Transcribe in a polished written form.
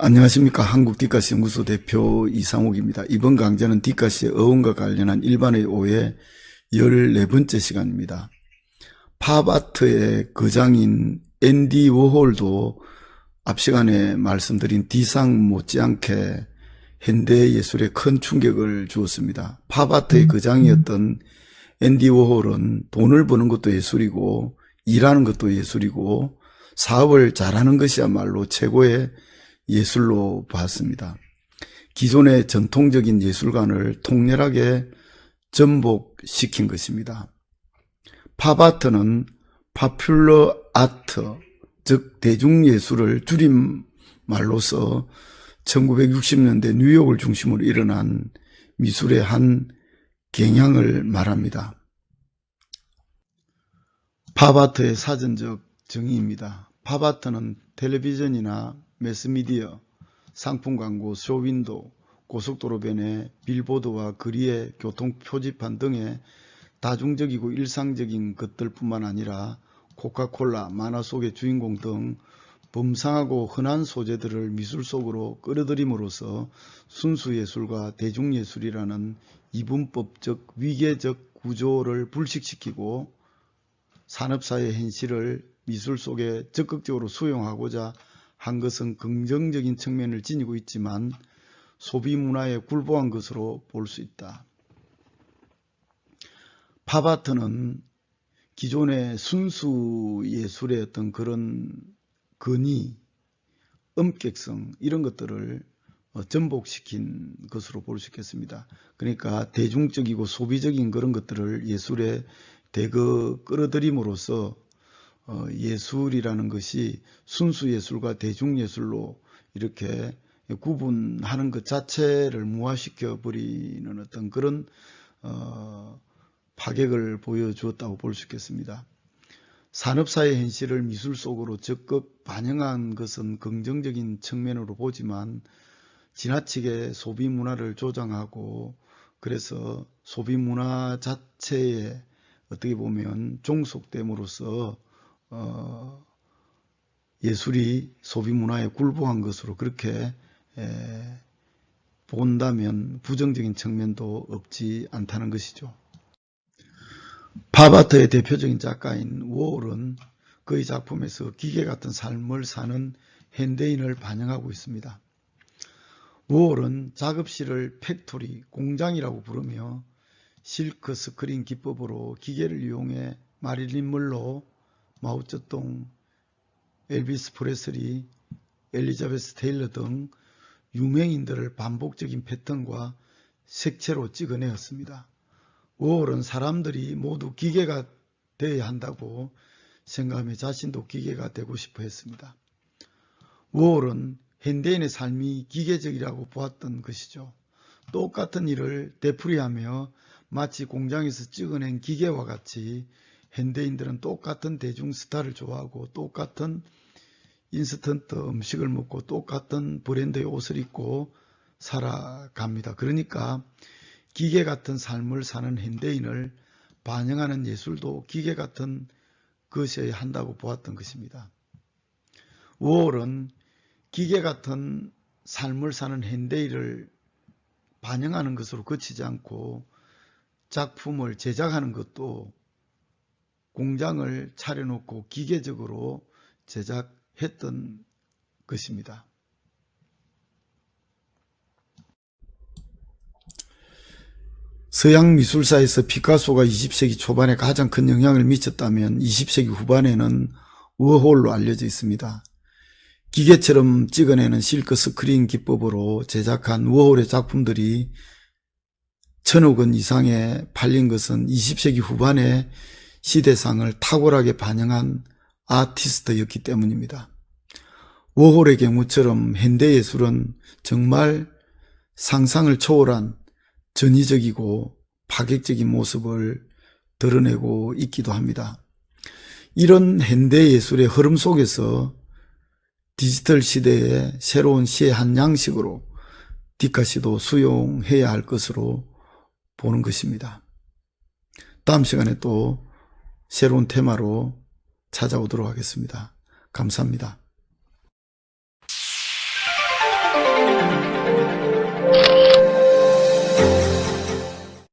안녕하십니까. 한국디카시 연구소 대표 이상욱입니다. 이번 강좌는 디카시의 어원과 관련한 일반의 오해 14번째 시간입니다. 팝아트의 거장인 앤디 워홀도 앞 시간에 말씀드린 디상 못지않게 현대 예술에 큰 충격을 주었습니다. 팝아트의 거장이었던 앤디 워홀은 돈을 버는 것도 예술이고 일하는 것도 예술이고 사업을 잘하는 것이야말로 최고의 예술로 봤습니다. 기존의 전통적인 예술관을 통렬하게 전복시킨 것입니다. 팝아트는 파퓰러 아트, 즉 대중예술을 줄임말로서 1960년대 뉴욕을 중심으로 일어난 미술의 한 경향을 말합니다. 팝아트의 사전적 정의입니다. 팝아트는 텔레비전이나 매스미디어, 상품 광고, 쇼윈도, 고속도로변의 빌보드와 거리의 교통 표지판 등의 다중적이고 일상적인 것들뿐만 아니라 코카콜라, 만화 속의 주인공 등 범상하고 흔한 소재들을 미술 속으로 끌어들임으로써 순수예술과 대중예술이라는 이분법적 위계적 구조를 불식시키고 산업사회 현실을 미술 속에 적극적으로 수용하고자 한 것은 긍정적인 측면을 지니고 있지만 소비문화에 굴복한 것으로 볼 수 있다. 팝아트는 기존의 순수 예술의 어떤 그런 근위, 엄격성 이런 것들을 전복시킨 것으로 볼 수 있겠습니다. 그러니까 대중적이고 소비적인 그런 것들을 예술에 대거 끌어들임으로써 예술이라는 것이 순수예술과 대중예술로 이렇게 구분하는 것 자체를 무화시켜 버리는 어떤 그런 파격을 보여주었다고 볼 수 있겠습니다. 산업사회 현실을 미술 속으로 적극 반영한 것은 긍정적인 측면으로 보지만 지나치게 소비문화를 조장하고 그래서 소비문화 자체에 어떻게 보면 종속됨으로써 예술이 소비문화에 굴복한 것으로 그렇게 본다면 부정적인 측면도 없지 않다는 것이죠. 팝아트의 대표적인 작가인 워홀은 그의 작품에서 기계 같은 삶을 사는 현대인을 반영하고 있습니다. 워홀은 작업실을 팩토리, 공장이라고 부르며 실크 스크린 기법으로 기계를 이용해 마릴린 먼로, 마오쩌둥, 엘비스 프레슬리, 엘리자베스 테일러 등 유명인들을 반복적인 패턴과 색채로 찍어내었습니다. 워홀은 사람들이 모두 기계가 되어야 한다고 생각하며 자신도 기계가 되고 싶어 했습니다. 워홀은 현대인의 삶이 기계적이라고 보았던 것이죠. 똑같은 일을 되풀이하며 마치 공장에서 찍어낸 기계와 같이 현대인들은 똑같은 대중 스타를 좋아하고 똑같은 인스턴트 음식을 먹고 똑같은 브랜드의 옷을 입고 살아갑니다. 그러니까 기계 같은 삶을 사는 현대인을 반영하는 예술도 기계 같은 것이어야 한다고 보았던 것입니다. 워홀은 기계 같은 삶을 사는 현대인을 반영하는 것으로 그치지 않고 작품을 제작하는 것도 공장을 차려놓고 기계적으로 제작했던 것입니다. 서양 미술사에서 피카소가 20세기 초반에 가장 큰 영향을 미쳤다면 20세기 후반에는 워홀로 알려져 있습니다. 기계처럼 찍어내는 실크 스크린 기법으로 제작한 워홀의 작품들이 1000억 원 이상에 팔린 것은 20세기 후반에 시대상을 탁월하게 반영한 아티스트였기 때문입니다. 워홀의 경우처럼 현대예술은 정말 상상을 초월한 전위적이고 파격적인 모습을 드러내고 있기도 합니다. 이런 현대예술의 흐름 속에서 디지털 시대의 새로운 시의 한 양식으로 디카시도 수용해야 할 것으로 보는 것입니다. 다음 시간에 또 새로운 테마로 찾아오도록 하겠습니다. 감사합니다.